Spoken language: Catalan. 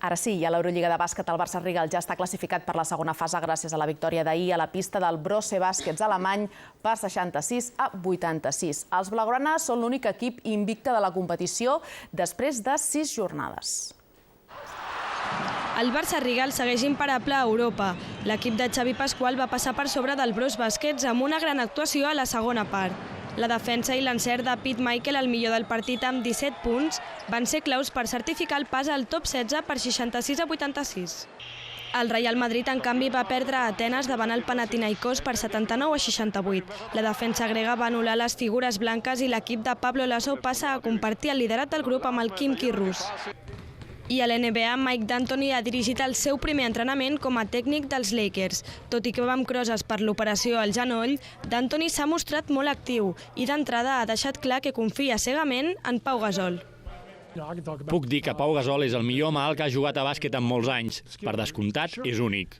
Ara sí, i a l'Eurolliga de bàsquet el Barça Rigal ja està classificat per la segona fase gràcies a la victòria d'ahir a la pista del Brose Baskets alemany per 66-86. Els blaugrana són l'únic equip invicte de la competició després de 6 jornades. El Barça Rigal segueix imparable a Europa. L'equip de Xavi Pasqual va passar per sobre del Brose Baskets amb una gran actuació a la segona part. La defensa i l'encert de Pete Michael, el millor del partit amb 17 punts, van ser claus per certificar el pas al top 16 per 66-86. El Real Madrid, en canvi, va perdre a Atenes davant el Panathinaikos per 79-68. La defensa grega va anul·lar les figures blanques i l'equip de Pablo Laso passa a compartir el liderat del grup amb el Khimki rus. I a l'NBA, Mike D'Antoni ha dirigit el seu primer entrenament com a tècnic dels Lakers. Tot i que va amb crosses per l'operació al genoll, D'Antoni s'ha mostrat molt actiu i d'entrada ha deixat clar que confia cegament en Pau Gasol. Puc dir que Pau Gasol és el millor home que ha jugat a bàsquet en molts anys. Per descomptat, és únic.